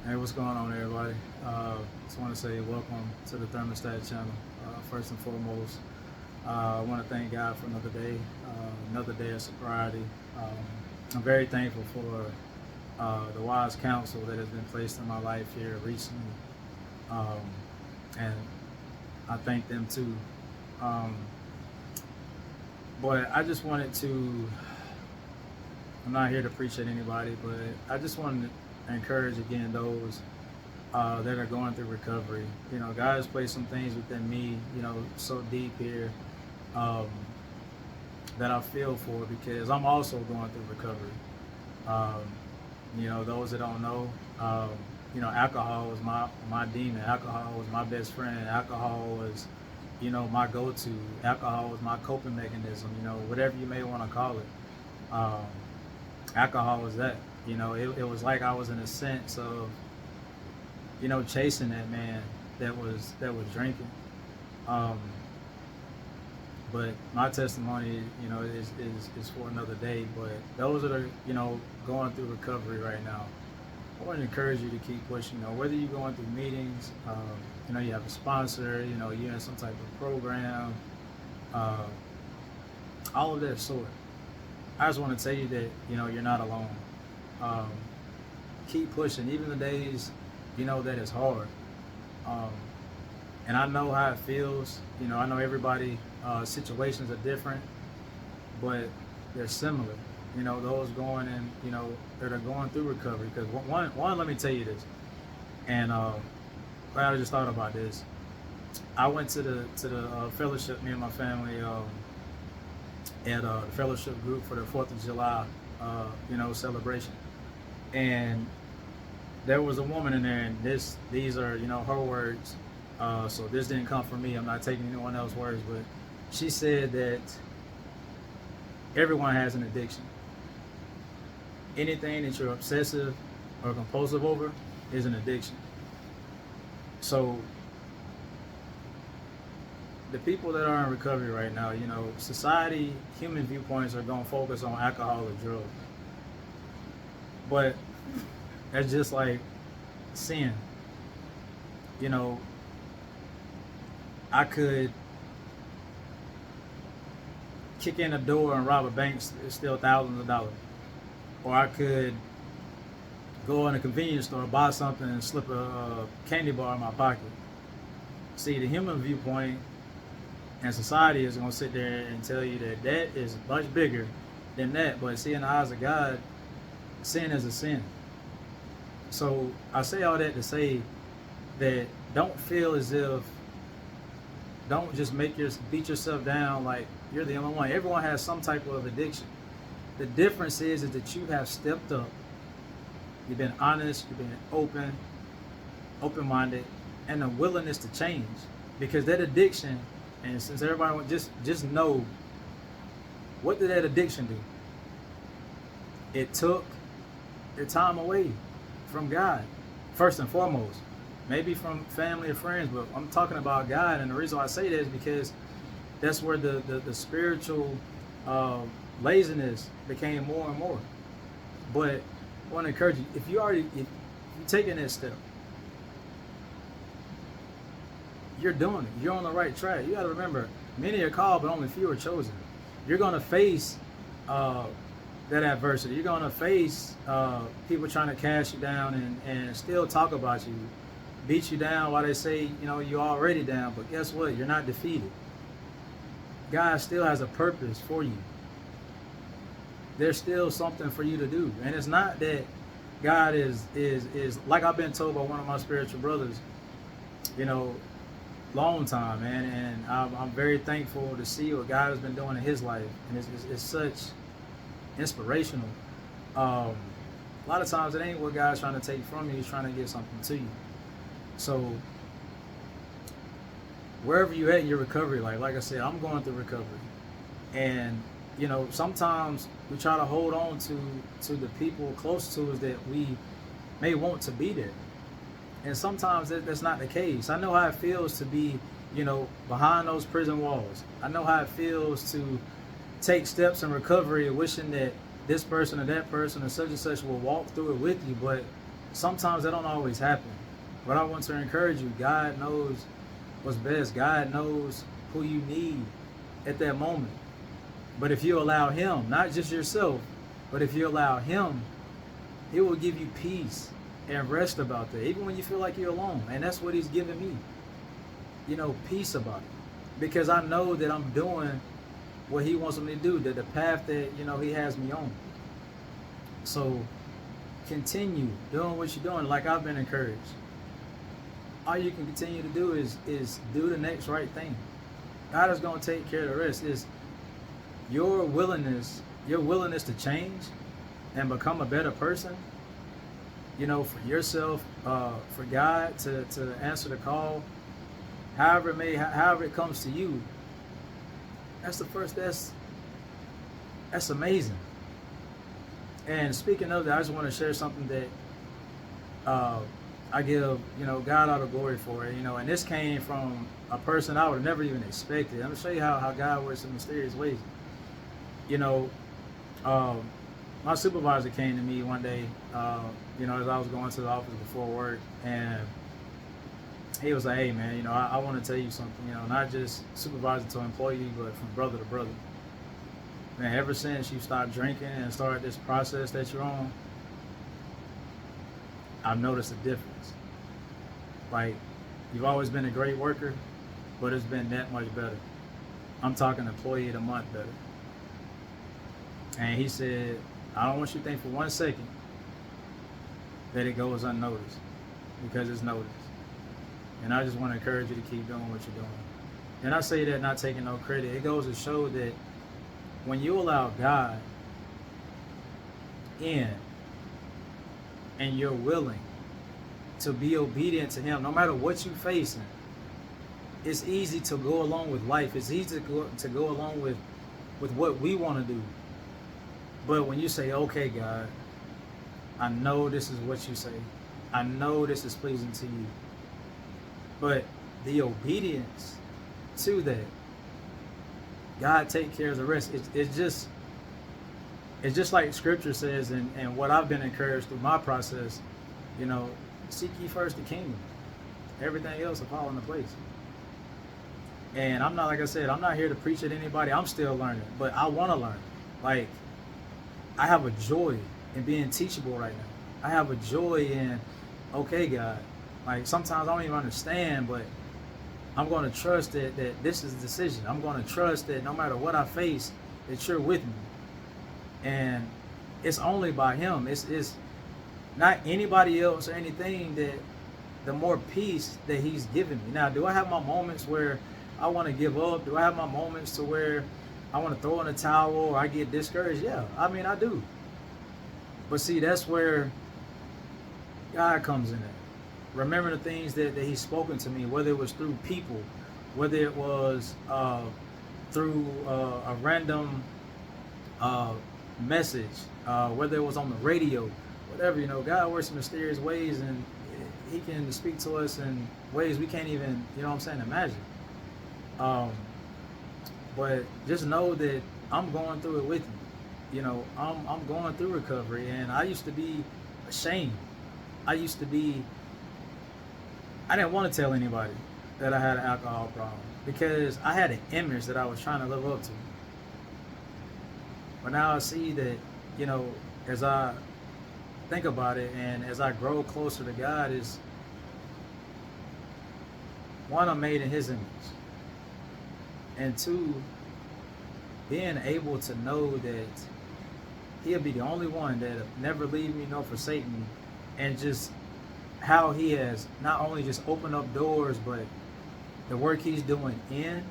Hey, what's going on, everybody? Just want to say welcome to the Thermostat channel. First and foremost, I want to thank God for another day of sobriety. Um, I'm very thankful for the wise counsel that has been placed in my life here recently, um, and I thank them too. Um, but I just wanted to. I'm not here to preach at anybody, but I just wanted to encourage again those that are going through recovery. You know, God has placed some things within me, so deep here, um, that I feel for because I'm also going through recovery. Um, those that don't know, alcohol was my demon. Alcohol was my best friend. Alcohol was, my go-to. Alcohol was my coping mechanism. Whatever you may want to call it. Um, Alcohol was that. It was like I was in a sense of chasing that man that was drinking. Um, but my testimony, is for another day. But those that are, going through recovery right now, I want to encourage you to keep pushing. Whether you're going through meetings, you have a sponsor, you're in some type of program, uh, all of that sort. I just want to tell you that, you're not alone. Um, Keep pushing, even the days, that it's hard. Um, and I know how it feels. I know everybody situations are different, but they're similar. Those going and that are going through recovery. Because one, let me tell you this, and I just thought about this. I went to the fellowship, me and my family, at the fellowship group for the Fourth of July, celebration, and there was a woman in there, and these are her words. So this didn't come from me. I'm not taking anyone else's words, but she said that everyone has an addiction. Anything that you're obsessive or compulsive over is an addiction. So the people that are in recovery right now, society, human viewpoints are going to focus on alcohol or drugs, but that's just like sin. You know, I could kick in a door and rob a bank, steal thousands of dollars, or I could go in a convenience store, buy something, and slip a candy bar in my pocket. See, the human viewpoint and society is going to sit there and tell you that that is much bigger than that. But see, in the eyes of God, sin is a sin. So I say all that to say that don't feel as if, don't just beat yourself down like you're the only one. Everyone has some type of addiction. The difference is that you have stepped up. You've been honest. You've been open-minded, and the willingness to change. Because that addiction, and since everybody just know, what did that addiction do? It took the time away from God, first and foremost. Maybe from family or friends, but I'm talking about God. And the reason why I say that is because that's where the spiritual laziness became more and more. But I want to encourage you, if you're taking that step, you're doing it. You're on the right track. You got to remember, many are called, but only few are chosen. You're going to face that adversity. You're going to face people trying to cast you down and still talk about you, beat you down while they say, you're already down. But guess what? You're not defeated. God still has a purpose for you. There's still something for you to do. And it's not that God is like I've been told by one of my spiritual brothers, long time, man. And I'm very thankful to see what God has been doing in his life. And it's such inspirational. A lot of times it ain't what God's trying to take from you. He's trying to give something to you. So wherever you're at in your recovery life, like I said, I'm going through recovery. And, sometimes we try to hold on to the people close to us that we may want to be there. And sometimes that's not the case. I know how it feels to be, behind those prison walls. I know how it feels to take steps in recovery, wishing that this person or that person or such and such will walk through it with you. But Sometimes that don't always happen. But I want to encourage you, God knows what's best. God knows who you need at that moment. But if you allow him, not just yourself, but if you allow him, he will give you peace and rest about that, even when you feel like you're alone. And that's what he's giving me, peace about it. Because I know that I'm doing what he wants me to do, that the path that, he has me on. So continue doing what you're doing, like I've been encouraged. All you can continue to do is do the next right thing. God is going to take care of the rest. Is your willingness to change and become a better person, for yourself, for God to answer the call, however it comes to you. That's amazing. And speaking of that, I just want to share something that I give, God all the glory for it, and this came from a person I would have never even expected. I'm going to show you how God works in mysterious ways. My supervisor came to me one day, as I was going to the office before work, and he was like, hey man, I want to tell you something, not just supervisor to employee, but from brother to brother. Man, ever since you stopped drinking and started this process that you're on, I've noticed a difference. Like, you've always been a great worker, but it's been that much better. I'm talking employee of the month better. And he said, I don't want you to think for 1 second that it goes unnoticed, because it's noticed. And I just want to encourage you to keep doing what you're doing. And I say that not taking no credit. It goes to show that when you allow God in and you're willing to be obedient to him, no matter what you're facing, it's easy to go along with life. It's easy to go along with what we want to do. But when you say, okay, God, I know this is what you say. I know this is pleasing to you. But the obedience to that, God take care of the rest. It's just like scripture says, and what I've been encouraged through my process, seek ye first the kingdom. Everything else will fall into place. And I'm not, like I said, I'm not here to preach at anybody. I'm still learning, but I want to learn. Like, I have a joy in being teachable right now. I have a joy in, okay, God, like sometimes I don't even understand, but I'm going to trust that this is the decision. I'm going to trust that no matter what I face, that you're with me. And it's only by him. It's not anybody else or anything, that the more peace that he's given me. Now, do I have my moments where I want to give up? Do I have my moments to where I want to throw in a towel or I get discouraged? Yeah, I mean, I do. But see, that's where God comes in at. Remember the things that he's spoken to me, whether it was through people, whether it was through a random message, whether it was on the radio, whatever, God works in mysterious ways, and he can speak to us in ways we can't even, imagine. But just know that I'm going through it with you. I'm going through recovery, and I used to be ashamed. I didn't want to tell anybody that I had an alcohol problem, because I had an image that I was trying to live up to. But now I see that, as I think about it and as I grow closer to God, is one, I'm made in his image. And two, being able to know that he'll be the only one that'll never leave me nor forsake me, and just how he has not only just opened up doors, but the work he's doing in,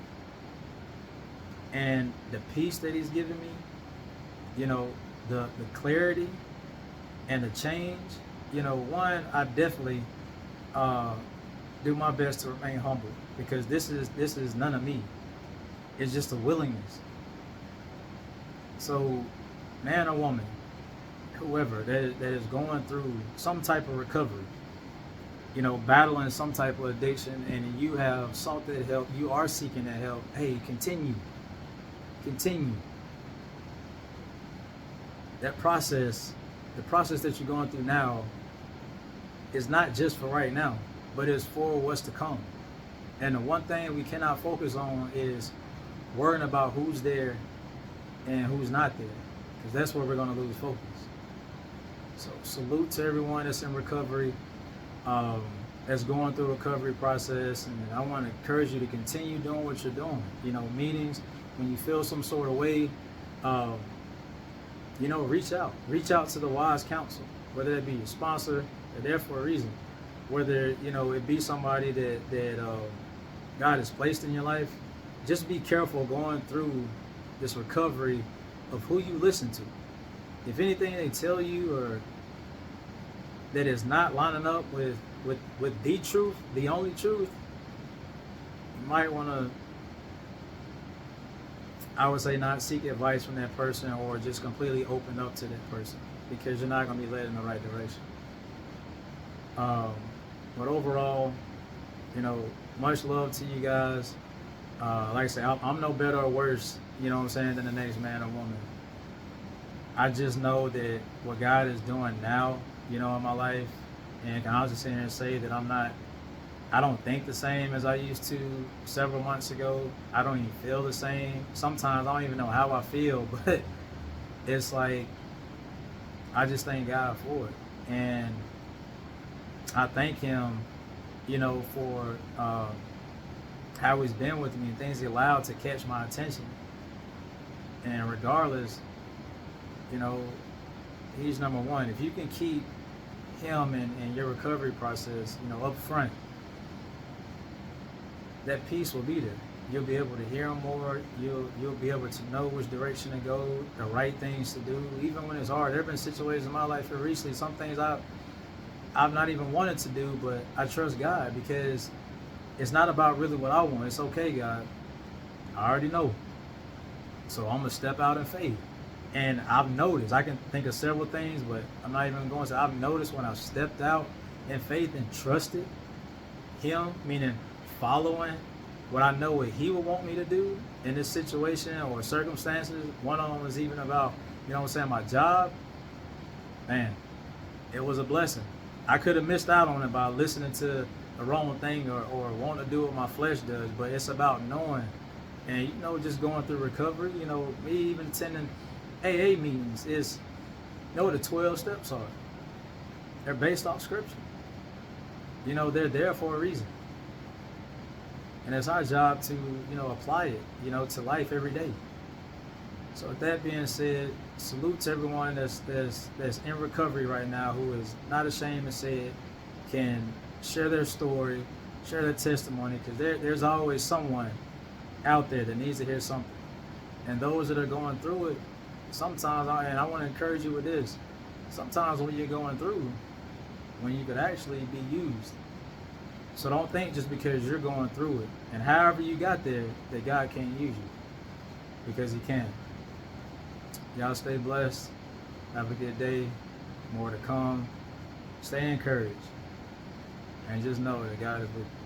and the peace that he's given me, the clarity and the change. One, I definitely do my best to remain humble, because this is none of me. It's just a willingness. So, man or woman, whoever that is going through some type of recovery, battling some type of addiction, and you have sought that help, you are seeking that help, hey, continue. That process, the process that you're going through now, is not just for right now, but it's for what's to come. And the one thing we cannot focus on is worrying about who's there and who's not there, because that's where we're going to lose focus. So salute to everyone that's in recovery, that's going through the recovery process, and I want to encourage you to continue doing what you're doing. You know, meetings, when you feel some sort of way, you know, reach out to the wise counsel, whether it be your sponsor. They're there for a reason. Whether, you know, it be somebody that God has placed in your life. Just be careful going through this recovery of who you listen to. If anything they tell you or that is not lining up with the truth, the only truth, you might want to, I would say, not seek advice from that person, or just completely open up to that person, because you're not going to be led in the right direction. But overall, you know, much love to you guys. Like I say, I'm no better or worse, you know what I'm saying, than the next man or woman. I just know that what God is doing now, you know, in my life, and I was just sitting here and say that I don't think the same as I used to several months ago. I don't even feel the same. Sometimes I don't even know how I feel, but it's like, I just thank God for it. And I thank Him, you know, for how He's been with me and things He allowed to catch my attention. And regardless, you know, He's number one. If you can keep Him in your recovery process, you know, up front, that peace will be there. You'll be able to hear Him more. You'll be able to know which direction to go, the right things to do, even when it's hard. There have been situations in my life here recently, some things I've not even wanted to do, but I trust God, because it's not about really what I want. It's okay, God, I already know. So I'm going to step out in faith. And I've noticed, I can think of several things, but I'm not even going to say, I've noticed when I've stepped out in faith and trusted Him, meaning following what I know what He would want me to do in this situation or circumstances. One of them was even about, you know what I'm saying, my job. Man, it was a blessing. I could have missed out on it by listening to the wrong thing or wanting to do what my flesh does, but it's about knowing. And, you know, just going through recovery, you know, me even attending AA meetings is, you know what the 12 steps are? They're based off scripture. You know, they're there for a reason. And it's our job to, you know, apply it, you know, to life every day. So with that being said, salute to everyone that's in recovery right now, who is not ashamed to say it, can share their story, share their testimony, because there's always someone out there that needs to hear something. And those that are going through it, sometimes, and I want to encourage you with this, sometimes when you're going through, when you could actually be used. So don't think just because you're going through it, and however you got there, that God can't use you, because He can. Y'all stay blessed. Have a good day. More to come. Stay encouraged. And just know that God is with you.